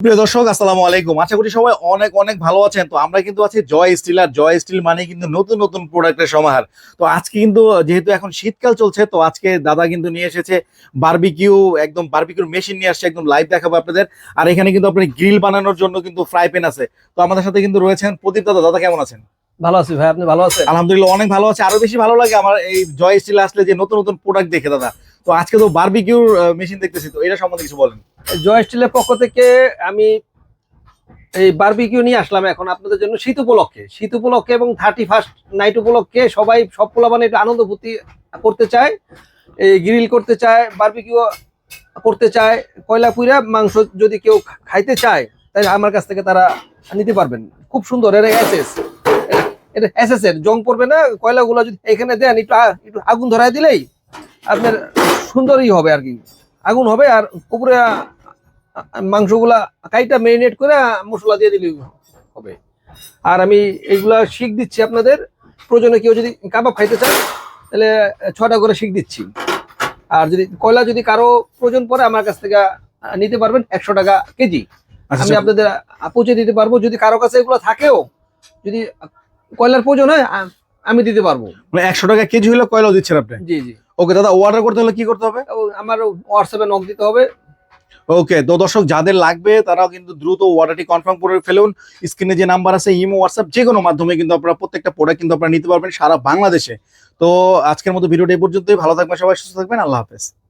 প্রিয় দর্শক, আসসালামু আলাইকুম। আশা করি সবাই অনেক অনেক ভালো আছেন। তো আমরা কিন্তু আছি জয় স্টিল। আর জয় স্টিল মানে কিন্তু নতুন নতুন প্রোডাক্টের সমাহার। তো আজকে কিন্তু যেহেতু এখন শীতকাল চলছে, তো আজকে দাদা কিন্তু নিয়ে এসেছে বারবিকিউ, একদম বারবিকিউর মেশিন নিয়ে আসছে, একদম লাইভ দেখাবো আপনাদের। আর এখানে কিন্তু আপনার গ্রিল বানানোর জন্য কিন্তু ফ্রাই প্যান আছে। তো আমাদের সাথে কিন্তু রয়েছেন প্রদীপ দাদা। দাদা কেমন আছেন? ভালো আছি ভাই, আপনি ভালো আছেন? আলহামদুলিল্লাহ অনেক ভালো আছে। আরো বেশি ভালো লাগে আমার এই জয় স্টিল আসলে যে নতুন নতুন প্রোডাক্ট দেখে দাদা। তো আজকে তো বারবিকিউর মেশিন দেখতেছি, তো এটা সম্বন্ধে কিছু বলেন। জয় স্টিলের পক্ষ থেকে আমি এই বারবিকিউ নিয়ে আসলাম এখন আপনাদের জন্য শীত উপলক্ষে এবং 31st নাইট উপলক্ষে সবাই সব পোলাপান একটু আনন্দ ফুর্তি করতে চায়, এই গ্রিল করতে চায়, বারবিকিউ করতে চায়, কয়লা পুইরা মাংস যদি কেউ খাইতে চায় তাহলে আমার কাছ থেকে তারা নিতে পারবেন। খুব সুন্দর, এটা এসএস এর জং পড়বে না। কয়লাগুলো যদি এখানে দেন, একটু আগুন ধরায় দিলেই আপনার সুন্দরই হবে আর কি। আগুন হবে আর উপরে মাংসগুলা কাইটা মেরিনেট করে মশলা দিয়ে দিলেই হবে। আর আমি এইগুলা শিখ দিচ্ছি আপনাদের, প্রয়োজনে কেউ যদি কাবাব খাইতে চান তাহলে 6টা করে শিখ দিচ্ছি। আর যদি কয়লা যদি কারো প্রয়োজন পড়ে আমার কাছ থেকে নিতে পারবেন 100 টাকা কেজি। আমি আপনাদের পৌঁছে দিতে পারবো। যদি কারো কাছে এগুলো থাকেও, যদি কয়লার প্রয়োজন হয় আমি দিতে পারবো। মানে 100 টাকা কেজি হলে কয়লাও দিচ্ছেন আপনি? জি জি। ওকে দাদা, অর্ডার করতে হলে কি করতে হবে? আমার হোয়াটসঅ্যাপে নক দিতে হবে। ওকে, তো দর্শক যাদের লাগবে তারাও কিন্তু দ্রুত অর্ডারটি কনফার্ম করে ফেলুন। স্ক্রিনে যে নাম্বার আছে, ইমো, হোয়াটসঅ্যাপ যে কোনো মাধ্যমে কিন্তু আপনারা প্রত্যেকটা প্রোডাক্ট কিন্তু আপনারা নিতে পারবেন সারা বাংলাদেশে। তো আজকের মতো ভিডিওটা এই পর্যন্তই। ভালো থাকবেন সবাই, সুস্থ থাকবেন। আল্লাহ হাফেজ।